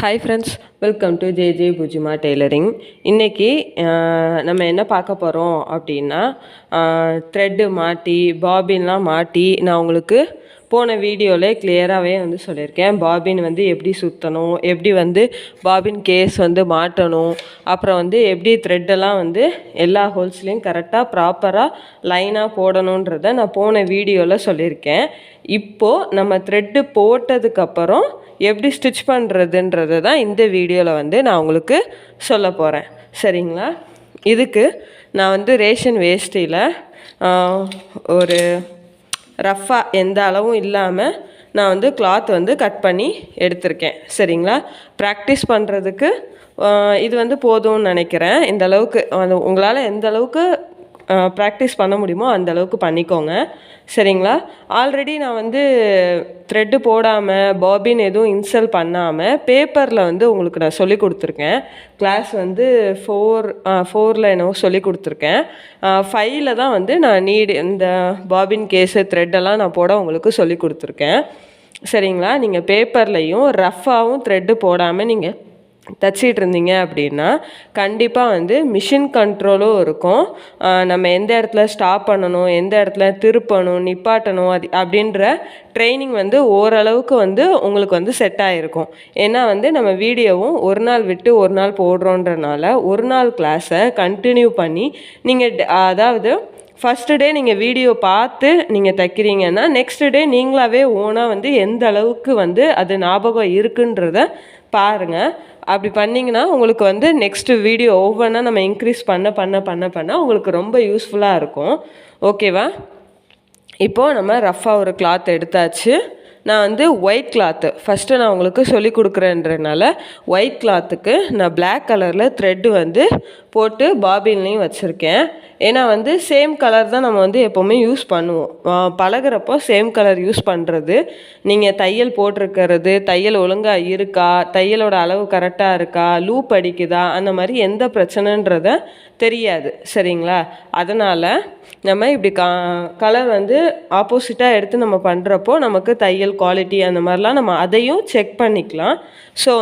Hi friends, welcome to J புஜிமா tailoring. இன்றைக்கி நம்ம என்ன பார்க்க போகிறோம் அப்படின்னா, த்ரெட்டு மாட்டி பாபின்லாம் மாட்டி நான் உங்களுக்கு போன வீடியோவில் கிளியராகவே சொல்லியிருக்கேன். பாபின் எப்படி சுற்றணும், எப்படி பாபின் கேஸ் மாட்டணும், அப்புறம் எப்படி த்ரெட்டெல்லாம் எல்லா ஹோல்ஸ்லேயும் கரெக்டாக ப்ராப்பராக லைனாக போடணுன்றதை நான் போன வீடியோவில் சொல்லியிருக்கேன். இப்போது நம்ம த்ரெட்டு போட்டதுக்கப்புறம் எப்படி ஸ்டிச் பண்ணுறதுன்றது தான் இந்த வீடியோவில் நான் உங்களுக்கு சொல்ல போகிறேன். சரிங்களா? இதுக்கு நான் ரேஷன் வேஷ்டியில் ஒரு ரஃப்பாக எந்த அளவும் இல்லாமல் நான் கிளாத் கட் பண்ணி எடுத்திருக்கேன். சரிங்களா? ப்ராக்டிஸ் பண்ணுறதுக்கு இது போதும்னு நினைக்கிறேன். இந்த அளவுக்கு உங்களால் எந்த அளவுக்கு ப்ராக்டிஸ் பண்ண முடியுமோ அந்த அளவுக்கு பண்ணிக்கோங்க. சரிங்களா? ஆல்ரெடி நான் த்ரெட்டு போடாமல் பாபின் எதுவும் இன்ஸ்டால் பண்ணாமல் பேப்பரில் உங்களுக்கு நான் சொல்லி கொடுத்துருக்கேன். கிளாஸ் 4ல் என்னவோ சொல்லி கொடுத்துருக்கேன். 5ல் தான் நான் இந்த பாபின் கேஸு த்ரெட்டெல்லாம் நான் போட உங்களுக்கு சொல்லி கொடுத்துருக்கேன். சரிங்களா? நீங்கள் பேப்பர்லேயும் ரஃப்பாகவும் த்ரெட்டு போடாமல் நீங்கள் தச்சிட்டு இருந்தீங்க அப்படின்னா கண்டிப்பாக மிஷின் கண்ட்ரோலும் இருக்கும். நம்ம எந்த இடத்துல ஸ்டாப் பண்ணணும், எந்த இடத்துல திருப்பணும், நிப்பாட்டணும், அப்படின்ற ட்ரைனிங் ஓரளவுக்கு உங்களுக்கு செட் ஆகிருக்கும். ஏன்னா நம்ம வீடியோவும் ஒரு நாள் விட்டு ஒரு நாள் போடுறோன்றனால ஒரு நாள் கிளாஸை கண்டினியூ பண்ணி நீங்கள் அதாவது ஃபஸ்ட்டு டே நீங்கள் வீடியோ பார்த்து நீங்கள் தைக்கிறீங்கன்னா நெக்ஸ்ட் டே நீங்களாகவே ஓனாக எந்த அளவுக்கு அது ஞாபகம் இருக்குன்றத பாருங்கள். அப்படி பண்ணிங்கன்னா உங்களுக்கு நெக்ஸ்ட்டு வீடியோ ஒவ்வொன்றா நம்ம இன்க்ரீஸ் பண்ண உங்களுக்கு ரொம்ப யூஸ்ஃபுல்லாக இருக்கும். ஓகேவா? இப்போது நம்ம ரஃப்பாக ஒரு கிளாத் எடுத்தாச்சு. நான் ஒயிட் கிளாத்து ஃபஸ்ட்டு நான் உங்களுக்கு சொல்லி கொடுக்குறேன்றனால ஒயிட் கிளாத்துக்கு நான் பிளாக் கலரில் த்ரெட்டு போட்டு பாபின்லையும் வச்சுருக்கேன். ஏன்னா சேம் கலர் தான் நம்ம எப்போவுமே யூஸ் பண்ணுவோம். பழகிறப்போ சேம் கலர் யூஸ் பண்ணுறது, நீங்கள் தையல் போட்டிருக்கிறது தையல் ஒழுங்காக இருக்கா, தையலோட அளவு கரெக்டாக இருக்கா, லூப் அடிக்குதா, அந்த மாதிரி எந்த பிரச்சனைன்றத தெரியாது. சரிங்களா? அதனால் நம்ம இப்படி கலர் ஆப்போசிட்டாக எடுத்து நம்ம பண்ணுறப்போ நமக்கு தையல் குவாலிட்டி அந்த மாதிரிலாம் நம்ம அதையும் செக் பண்ணிக்கலாம். ஸோ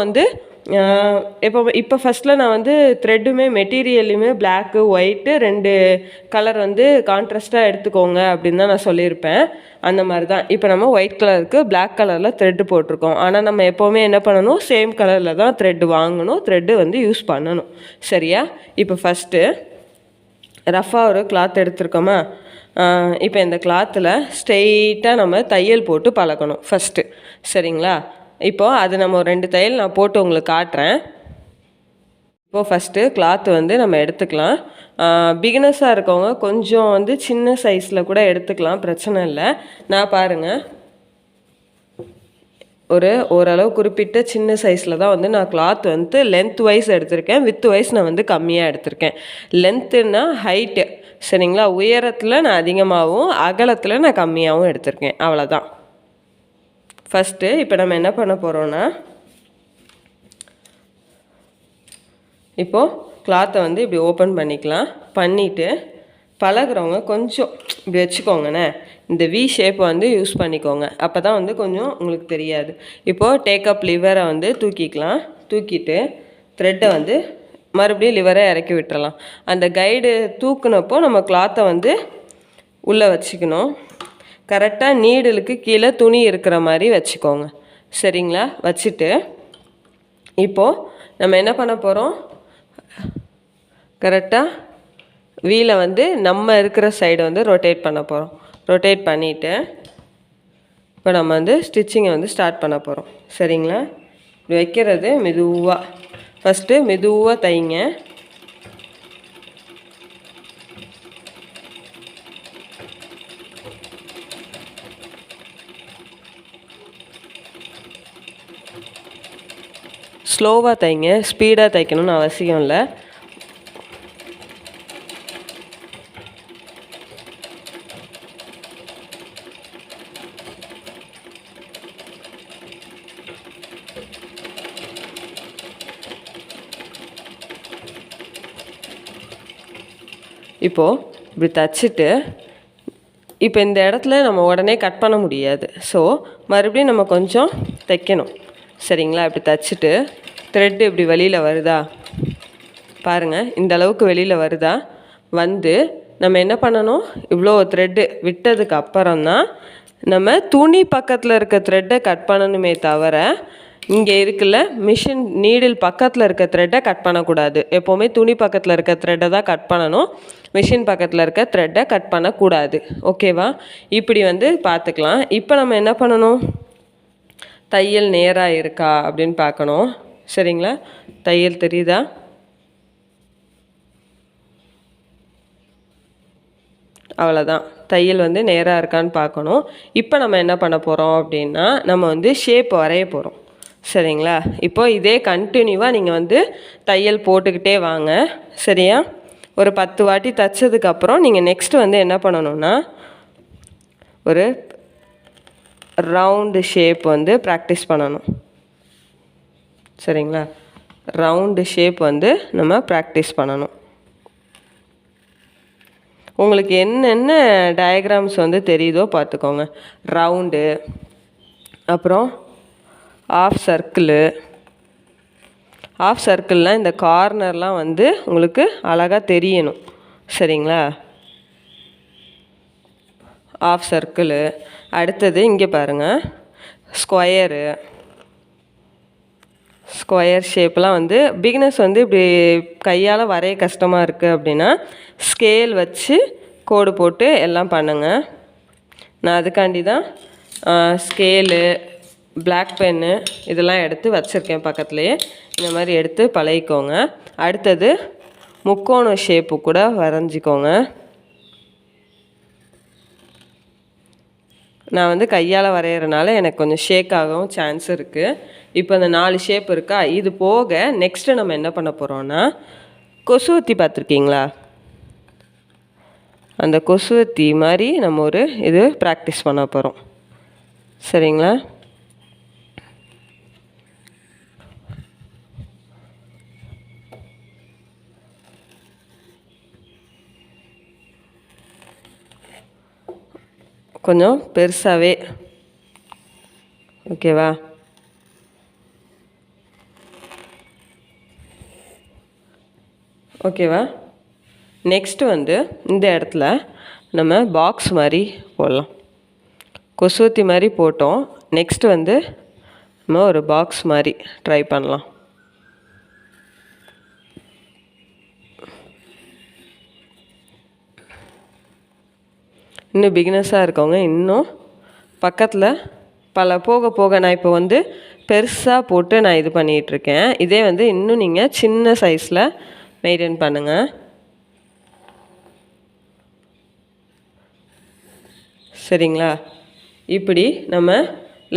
இப்போ ஃபஸ்ட்டில் நான் த்ரெட்டுமே மெட்டீரியல்லையுமே பிளாக்கு ஒயிட்டு 2 கலர் கான்ட்ராஸ்ட்டாக எடுத்துக்கோங்க அப்படின்னு தான் நான் சொல்லியிருப்பேன். அந்த மாதிரி தான் இப்போ நம்ம ஒயிட் கலருக்கு பிளாக் கலரில் த்ரெட்டு போட்டிருக்கோம். ஆனால் நம்ம எப்போவுமே என்ன பண்ணணும், சேம் கலரில் தான் த்ரெட்டு வாங்கணும், த்ரெட்டு யூஸ் பண்ணணும். சரியா? இப்போ ஃபஸ்ட்டு ரஃப்பாக ஒரு கிளாத் எடுத்துருக்கோமா? இப்போ இந்த கிளாத்தில் ஸ்ட்ரெயிட்டாக நம்ம தையல் போட்டு பழக்கணும் ஃபஸ்ட்டு. சரிங்களா? இப்போது அது நம்ம 2 தையல் நான் போட்டு உங்களுக்கு காட்டுறேன். இப்போது ஃபஸ்ட்டு கிளாத்து நம்ம எடுத்துக்கலாம். பிகினர்ஸாக இருக்கவங்க கொஞ்சம் சின்ன சைஸில் கூட எடுத்துக்கலாம், பிரச்சனை இல்லை. நான் பாருங்கள் ஓரளவு குறிப்பிட்ட சின்ன சைஸில் தான் நான் கிளாத் லென்த் வைஸ் எடுத்திருக்கேன். வித் வைஸ் நான் கம்மியாக எடுத்திருக்கேன். லென்த்துன்னா ஹைட்டு. சரிங்களா? உயரத்தில் நான் அதிகமாகவும் அகலத்தில் நான் கம்மியாகவும் எடுத்திருக்கேன். அவ்வளோதான். ஃபஸ்ட்டு இப்போ நம்ம என்ன பண்ண போகிறோன்னா, இப்போது கிளாத்தை இப்படி ஓப்பன் பண்ணிக்கலாம். பண்ணிவிட்டு பழகிறவங்க கொஞ்சம் இப்படி வச்சுக்கோங்கண்ணே, இந்த வி ஷேப்பை யூஸ் பண்ணிக்கோங்க. அப்போ தான் கொஞ்சம் உங்களுக்கு தெரியாது. இப்போது டேக்கப் லிவரை தூக்கிக்கலாம். தூக்கிட்டு த்ரெட்டை மறுபடியும் லிவரை இறக்கி விட்டுறலாம். அந்த கைடு தூக்குனப்போ நம்ம கிளாத்தை உள்ளே வச்சுக்கணும். கரெக்டாக நீடலுக்கு கீழே துணி இருக்கிற மாதிரி வச்சுக்கோங்க. சரிங்களா? வச்சுட்டு இப்போது நம்ம என்ன பண்ண போகிறோம், கரெக்டாக வீலை நம்ம இருக்கிற சைடை ரொட்டேட் பண்ண போகிறோம். ரொட்டேட் பண்ணிவிட்டு இப்போ நம்ம ஸ்டிச்சிங்கை ஸ்டார்ட் பண்ண போகிறோம். சரிங்களா? இப்படி வைக்கிறது மெதுவாக, ஃபஸ்ட்டு மெதுவாக தைங்க. ஸ்லோவாக தைங்க, ஸ்பீடாக தைக்கணும்னு அவசியம் இல்லை. இப்போது இப்படி தச்சுட்டு இப்போ இந்த இடத்துல நம்ம உடனே கட் பண்ண முடியாது. ஸோ மறுபடியும் நம்ம கொஞ்சம் தைக்கணும். சரிங்களா? இப்படி தச்சுட்டு த்ரெட்டு இப்படி வெளியில் வருதா பாருங்கள், இந்த அளவுக்கு வெளியில் வருதா? வந்து நம்ம என்ன பண்ணணும், இவ்வளோ த்ரெட்டு விட்டதுக்கு அப்புறம்தான் நம்ம துணி பக்கத்தில் இருக்க த்ரெட்டை கட் பண்ணணுமே தவிர இங்கே இருக்குல்ல மிஷின் நீடில் பக்கத்தில் இருக்க த்ரெட்டை கட் பண்ணக்கூடாது. எப்போவுமே துணி பக்கத்தில் இருக்க த்ரெட்டை தான் கட் பண்ணணும், மிஷின் பக்கத்தில் இருக்க த்ரெட்டை கட் பண்ணக்கூடாது. ஓகேவா? இப்படி வந்து பார்த்துக்கலாம். இப்போ நம்ம என்ன பண்ணணும், தையல் நேராக இருக்கா அப்படின்னு பார்க்கணும். சரிங்களா? தையல் தெரியுதா? அவ்வளோதான், தையல் வந்து நேராக இருக்கான்னு பார்க்கணும். இப்போ நம்ம என்ன பண்ண போகிறோம் அப்படின்னா, நம்ம வந்து ஷேப் வரைய போகிறோம். சரிங்களா? இப்போ இதே கண்டினியூவாக நீங்கள் வந்து தையல் போட்டுக்கிட்டே வாங்க. சரியா? ஒரு 10 வாட்டி தைச்சதுக்கப்புறம் நீங்கள் நெக்ஸ்ட்டு வந்து என்ன பண்ணணும்னா, ஒரு ரவுண்டு ஷேப் வந்து ப்ராக்டிஸ் பண்ணணும். சரிங்களா? ரவுண்டு ஷேப் வந்து நம்ம ப்ராக்டிஸ் பண்ணணும். உங்களுக்கு என்னென்ன டயக்ராம்ஸ் வந்து தெரியுதோ பார்த்துக்கோங்க. ரவுண்டு, அப்புறம் ஆஃப் சர்க்கிளு. ஆஃப் சர்க்கிள்லாம் இந்த கார்னர்லாம் வந்து உங்களுக்கு அழகாக தெரியணும். சரிங்களா? Half circle. அடுத்தது இங்கே பாருங்கள், ஸ்கொயரு. ஸ்கொயர் ஷேப்லாம் வந்து பிகினர்ஸ் வந்து இப்படி கையால் வரைய கஷ்டமாக இருக்குது அப்படின்னா ஸ்கேல் வச்சு கோடு போட்டு எல்லாம் பண்ணுங்கள். நான் அதுக்காண்டி தான் ஸ்கேலு, பிளாக் பென்னு இதெல்லாம் எடுத்து வச்சுருக்கேன் பக்கத்துலேயே. இந்த மாதிரி எடுத்து பழகிக்கோங்க. அடுத்தது முக்கோண ஷேப்பு கூட வரைஞ்சிக்கோங்க. நான் வந்து கையால் வரைகிறனால எனக்கு கொஞ்சம் ஷேக் ஆகவும் சான்ஸ் இருக்குது. இப்போ அந்த 4 ஷேப் இருக்கா, இது போக நெக்ஸ்ட்டு நம்ம என்ன பண்ண போகிறோன்னா, கொசுவத்தி பார்த்துருக்கீங்களா? அந்த கொசுவத்தி மாதிரி நம்ம ஒரு இது ப்ராக்டிஸ் பண்ண போகிறோம். சரிங்களா? கொஞ்சம் பெருசாகவே. ஓகேவா? ஓகேவா? நெக்ஸ்ட்டு வந்து இந்த இடத்துல நம்ம பாக்ஸ் மாதிரி போடலாம். கொசுவத்தி மாதிரி போட்டோம். நெக்ஸ்ட்டு வந்து நம்ம ஒரு பாக்ஸ் மாதிரி ட்ரை பண்ணலாம். இன்னும் பிகினர்ஸாக இருக்கவங்க இன்னும் பக்கத்தில் போக போக நான் இப்போ வந்து பெருசாக போட்டு நான் இது பண்ணிகிட்ருக்கேன். இதே வந்து இன்னும் நீங்கள் சின்ன சைஸில் மெயின்டைன் பண்ணுங்கள். சரிங்களா? இப்படி நம்ம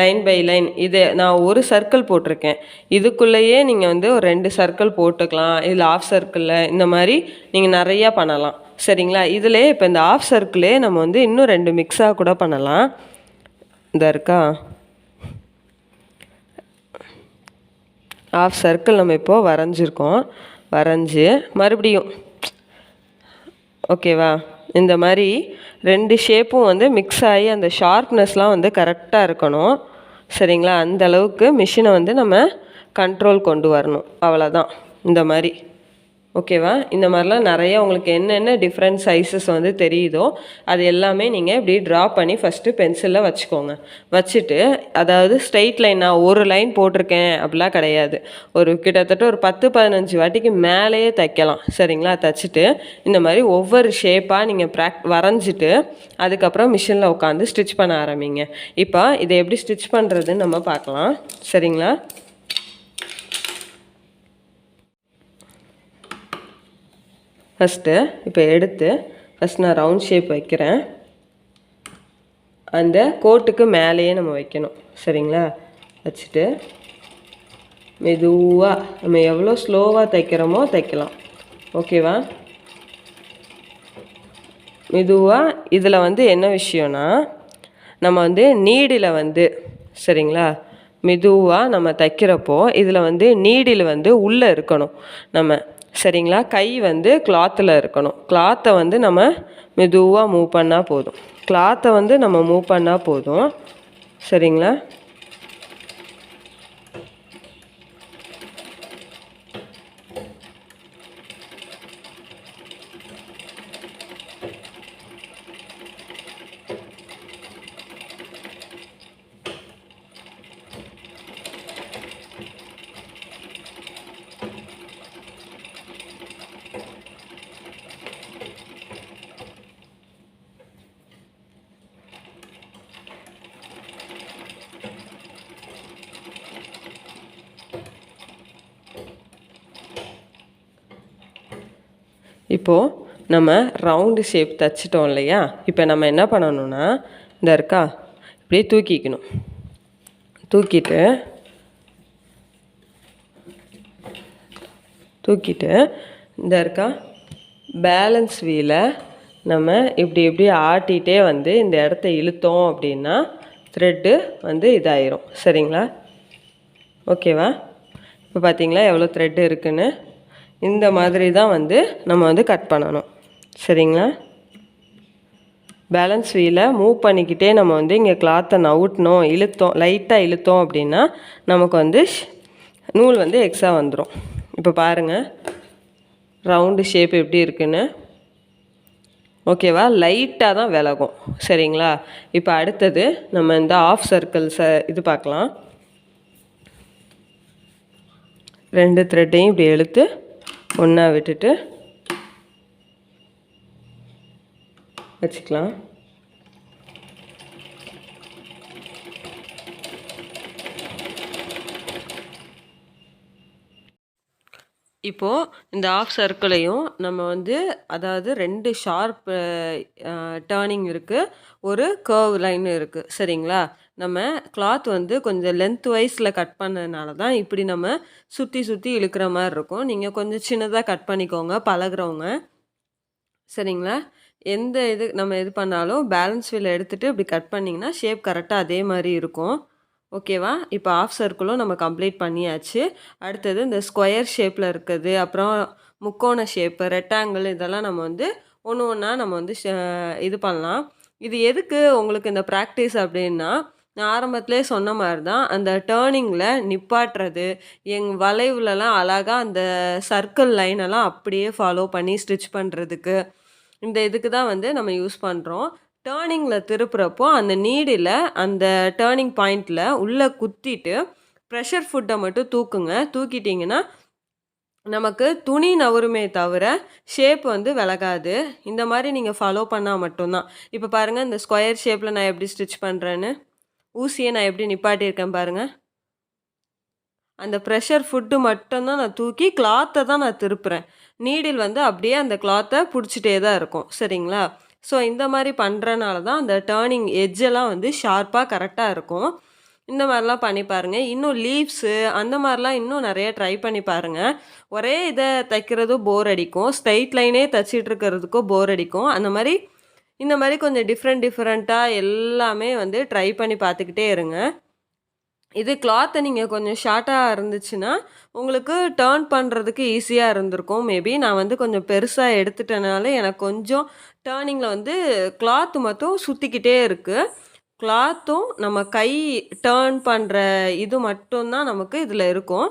லைன் பை லைன் இது நான் ஒரு சர்க்கிள் போட்டிருக்கேன். இதுக்குள்ளேயே நீங்கள் வந்து ஒரு 2 சர்க்கிள் போட்டுக்கலாம். இதில் ஆஃப் சர்க்கிளில் இந்த மாதிரி நீங்கள் நிறையா பண்ணலாம். சரிங்களா? இதிலே இப்போ இந்த ஆஃப் சர்க்கிளே நம்ம வந்து இன்னும் 2 மிக்ஸாக கூட பண்ணலாம். இந்த இருக்கா ஆஃப் சர்க்கிள் நம்ம இப்போது வரைஞ்சிருக்கோம். வரைஞ்சி மறுபடியும் ஓகேவா, இந்த மாதிரி 2 ஷேப்பும் வந்து மிக்ஸ் ஆகி அந்த ஷார்ப்னஸ்லாம் வந்து கரெக்டாக இருக்கணும். சரிங்களா? அந்த அளவுக்கு மிஷினை வந்து நம்ம கண்ட்ரோல் கொண்டு வரணும். அவ்வளோதான். இந்த மாதிரி ஓகேவா? இந்த மாதிரிலாம் நிறைய உங்களுக்கு என்னென்ன டிஃப்ரெண்ட் சைஸஸ் வந்து தெரியுதோ அது எல்லாமே நீங்கள் இப்படி ட்ரா பண்ணி ஃபஸ்ட்டு பென்சிலில் வச்சுக்கோங்க. வச்சுட்டு அதாவது ஸ்ட்ரெயிட் லைன் நான் ஒரு லைன் போட்டிருக்கேன் அப்படிலாம் கிடையாது. ஒரு கிட்டத்தட்ட ஒரு 10-15 வாட்டிக்கு மேலேயே தைக்கலாம். சரிங்களா? தைச்சிட்டு இந்த மாதிரி ஒவ்வொரு ஷேப்பாக நீங்கள் வரைஞ்சிட்டு அதுக்கப்புறம் மிஷினில் உட்காந்து ஸ்டிச் பண்ண ஆரம்பிங்க. இப்போ இதை எப்படி ஸ்டிச் பண்ணுறதுன்னு நம்ம பார்க்கலாம். சரிங்களா? ஃபஸ்ட்டு இப்போ எடுத்து ஃபஸ்ட் நான் ரவுண்ட் ஷேப் வைக்கிறேன். அந்த கோட்டுக்கு மேலேயே நம்ம வைக்கணும். சரிங்களா? வச்சுட்டு மெதுவாக நம்ம எவ்வளோ ஸ்லோவாக தைக்கிறோமோ தைக்கலாம். ஓகேவா? மெதுவாக இதில் வந்து என்ன விஷயம்னா நம்ம வந்து நீடில் வந்து சரிங்களா மெதுவாக நம்ம தைக்கிறப்போ இதில் வந்து நீடில் வந்து உள்ளே இருக்கணும் நம்ம. சரிங்களா? கை வந்து கிளாத்தில் இருக்கணும். கிளாத்தை வந்து நம்ம மெதுவாக மூவ் பண்ணால் போதும். கிளாத்தை வந்து நம்ம மூவ் பண்ணால் போதும். சரிங்களா? இப்போது நம்ம ரவுண்டு ஷேப் தைச்சிட்டோம் இல்லையா? இப்போ நம்ம என்ன பண்ணணும்னா, இந்த இருக்கா இப்படியே தூக்கிக்கணும். தூக்கிட்டு இந்த இருக்கா பேலன்ஸ் வீலை நம்ம இப்படி இப்படி ஆட்டிகிட்டே வந்து இந்த இடத்த இழுத்தோம் அப்படின்னா த்ரெட்டு வந்து இதாயிரும். சரிங்களா? ஓகேவா? இப்போ பார்த்தீங்களா எவ்வளோ த்ரெட்டு இருக்குன்னு? இந்த மாதிரி தான் வந்து நம்ம வந்து கட் பண்ணணும். சரிங்களா? பேலன்ஸ் வீலை மூவ் பண்ணிக்கிட்டே நம்ம வந்து இங்கே கிளாத்தை நவுட்டணும், லைட்டாக இழுத்தோம் அப்படின்னா நமக்கு வந்து நூல் வந்து எக்ஸ்ட்ரா வந்துடும். இப்போ பாருங்கள் ரவுண்டு ஷேப் எப்படி இருக்குன்னு. ஓகேவா? லைட்டாக தான் விலகும். சரிங்களா? இப்போ அடுத்தது நம்ம இந்த ஆஃப் சர்க்கிள்ஸை இது பார்க்கலாம். 2 த்ரெட்டையும் இப்படி இழுத்து ஒன்றா விட்டுட்டு வச்சுக்கலாம். இப்போது இந்த ஆஃப் சர்க்கிளையும் நம்ம வந்து அதாவது 2 ஷார்ப் டேர்னிங் இருக்குது, ஒரு கர்வ் லைன் இருக்குது. சரிங்களா? நம்ம கிளாத் வந்து கொஞ்சம் லென்த் வைஸில் கட் பண்ணதுனால தான் இப்படி நம்ம சுற்றி சுற்றி இழுக்கிற மாதிரி இருக்கும். நீங்கள் கொஞ்சம் சின்னதாக கட் பண்ணிக்கோங்க பழகுறவங்க. சரிங்களா? எந்த நம்ம இது பண்ணாலும் பேலன்ஸ் வீல் எடுத்துகிட்டு இப்படி கட் பண்ணிங்கன்னா ஷேப் கரெக்டாக அதே மாதிரி இருக்கும். ஓகேவா? இப்போ ஆஃப் சர்க்கிளும் நம்ம கம்ப்ளீட் பண்ணியாச்சு. அடுத்தது இந்த ஸ்கொயர் ஷேப்பில் இருக்குது, அப்புறம் முக்கோண ஷேப்பு, ரெக்டாங்கிள் இதெல்லாம் நம்ம வந்து ஒன்று ஒன்றா நம்ம வந்து இது பண்ணலாம். இது எதுக்கு உங்களுக்கு இந்த ப்ராக்டிஸ் அப்படின்னா, நான் ஆரம்பத்திலே சொன்ன மாதிரி தான் அந்த டேர்னிங்கில் நிப்பாட்டுறது, வளைவுலலாம் அழகாக அந்த சர்க்கிள் லைனெல்லாம் அப்படியே ஃபாலோ பண்ணி ஸ்டிச் பண்ணுறதுக்கு, இந்த இதுக்கு தான் வந்து நம்ம யூஸ் பண்ணுறோம். டேர்னிங்கில் திருப்புறப்போ அந்த நீடில் அந்த டேர்னிங் பாயிண்டில் உள்ளே குத்திட்டு ப்ரெஷர் ஃபுட்டை மட்டும் தூக்குங்க. தூக்கிட்டிங்கன்னா நமக்கு துணி நவருமே தவிர ஷேப் வந்து விலகாது. இந்த மாதிரி நீங்கள் ஃபாலோ பண்ணால் மட்டும்தான். இப்போ பாருங்கள் இந்த ஸ்கொயர் ஷேப்பில் நான் எப்படி ஸ்டிச் பண்ணுறேன்னு, ஊசியை நான் எப்படி நிப்பாட்டியிருக்கேன் பாருங்கள். அந்த ப்ரெஷர் ஃபுட்டு மட்டும்தான் நான் தூக்கி கிளாத்தை தான் நான் திருப்புறேன். நீடில் வந்து அப்படியே அந்த கிளாத்தை பிடிச்சிட்டே தான் இருக்கும். சரிங்களா? ஸோ இந்த மாதிரி பண்ணுறனால தான் அந்த டேர்னிங் எட்ஜெல்லாம் வந்து ஷார்ப்பாக கரெக்டாக இருக்கும். இந்த மாதிரிலாம் பண்ணி பாருங்கள். இன்னும் லீவ்ஸு அந்த மாதிரிலாம் இன்னும் நிறைய ட்ரை பண்ணி பாருங்கள். ஒரே இதை தைக்கிறதும் போர் அடிக்கும், ஸ்ட்ரைட் லைனே தைச்சிட்டு இருக்கிறதுக்கும் போர் அடிக்கும். அந்த மாதிரி இந்த மாதிரி கொஞ்சம் டிஃப்ரெண்ட்டாக எல்லாமே வந்து ட்ரை பண்ணி பார்த்துக்கிட்டே இருங்க. இது கிளாத்தை நீங்கள் கொஞ்சம் ஷார்ட்டாக இருந்துச்சுன்னா உங்களுக்கு டேர்ன் பண்ணுறதுக்கு ஈஸியாக இருந்திருக்கும். மேபி நான் வந்து கொஞ்சம் பெருசாக எடுத்துட்டனால எனக்கு கொஞ்சம் டேர்னிங்கில் வந்து கிளாத்து மட்டும் சுற்றிக்கிட்டே இருக்குது. கிளாத்தும் நம்ம கை டேர்ன் பண்ணுற இது மட்டும்தான் நமக்கு இதில் இருக்கும்.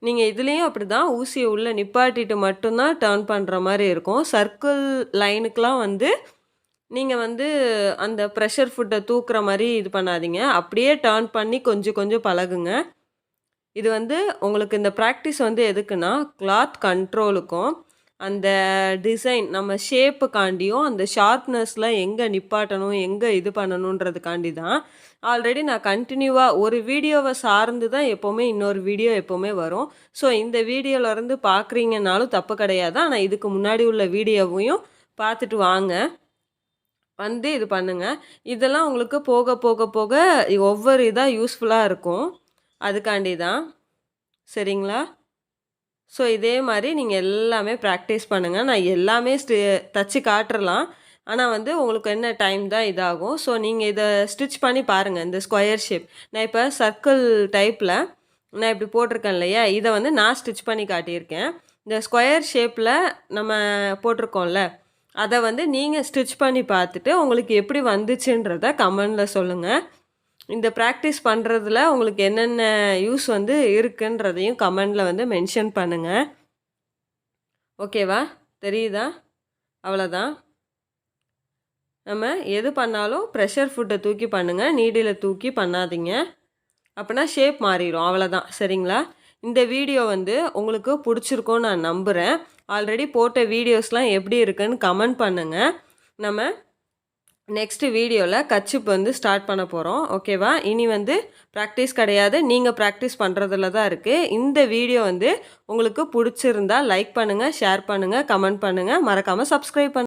நீங்கள் இதுலேயும் அப்படி தான் ஊசியை உள்ளே நிப்பாட்டிட்டு மட்டும்தான் டேர்ன் பண்ணுற மாதிரி இருக்கும். சர்க்கிள் லைனுக்கெலாம் வந்து நீங்கள் வந்து அந்த ப்ரெஷர் ஃபுட்டை தூக்குற மாதிரி இது பண்ணாதீங்க. அப்படியே டேர்ன் பண்ணி கொஞ்சம் கொஞ்சம் பழகுங்க. இது வந்து உங்களுக்கு இந்த ப்ராக்டிஸ் வந்து எதுக்குன்னா, கிளாத் கண்ட்ரோலுக்கும் அந்த டிசைன் நம்ம ஷேப்புக்காண்டியும் அந்த ஷார்ப்னஸில் எங்கே நிப்பாட்டணும், எங்கே இது பண்ணணுன்றதுக்காண்டி தான். ஆல்ரெடி நான் கண்டினியூவாக ஒரு வீடியோவை சார்ந்து தான் எப்போவுமே இன்னொரு வீடியோ எப்போவுமே வரும். ஸோ இந்த வீடியோவிலேருந்து பார்க்குறீங்கன்னாலும் தப்பு கிடையாது. ஆனால் இதுக்கு முன்னாடி உள்ள வீடியோவையும் பார்த்துட்டு வாங்க. வந்து இது பண்ணுங்கள். இதெல்லாம் உங்களுக்கு போக போக போக ஒவ்வொரு இதாக யூஸ்ஃபுல்லாக இருக்கும். அதுக்காண்டி தான். சரிங்களா? ஸோ இதே மாதிரி நீங்கள் எல்லாமே ப்ராக்டிஸ் பண்ணுங்கள். நான் எல்லாமே தச்சு காட்டுறலாம். ஆனால் வந்து உங்களுக்கு என்ன டைம் தான் இதாகும். ஸோ நீங்கள் இதை ஸ்டிச் பண்ணி பாருங்கள். இந்த ஸ்கொயர் ஷேப் நான் இப்போ சர்க்கிள் டைப்பில் நான் இப்படி போட்டிருக்கேன் இல்லையா, இதை வந்து நான் ஸ்டிச் பண்ணி காட்டியிருக்கேன். இந்த ஸ்கொயர் ஷேப்பில் நம்ம போட்டிருக்கோம்ல, அதை வந்து நீங்கள் ஸ்டிச் பண்ணி பார்த்துட்டு உங்களுக்கு எப்படி வந்துச்சுன்றத கமெண்டில் சொல்லுங்கள். இந்த ப்ராக்டிஸ் பண்ணுறதுல உங்களுக்கு என்னென்ன யூஸ் வந்து இருக்குன்றதையும் கமெண்டில் வந்து மென்ஷன் பண்ணுங்கள். ஓகேவா? தெரியுதா? அவ்வளோதான். நம்ம எது பண்ணாலும் ப்ரெஷர் ஃபுட்டை தூக்கி பண்ணுங்கள், நீடில் தூக்கி பண்ணாதீங்க. அப்படின்னா ஷேப் மாறிடும். அவ்வளோதான். சரிங்களா? இந்த வீடியோ வந்து உங்களுக்கு பிடிச்சிருக்கோன்னு நான் நம்புகிறேன். ஆல்ரெடி போட்ட வீடியோஸ்லாம் எப்படி இருக்குன்னு கமெண்ட் பண்ணுங்கள். நம்ம நெக்ஸ்ட் வீடியோவில் கச்சிப் வந்து ஸ்டார்ட் பண்ண போகிறோம். ஓகேவா? இனி வந்து ப்ராக்டிஸ் கிடையாது, நீங்கள் ப்ராக்டிஸ் பண்ணுறதுல தான் இருக்குது. இந்த வீடியோ வந்து உங்களுக்கு பிடிச்சிருந்தா லைக் பண்ணுங்கள், ஷேர் பண்ணுங்கள், கமெண்ட் பண்ணுங்கள், மறக்காமல் சப்ஸ்கிரைப் பண்ணுங்கள்.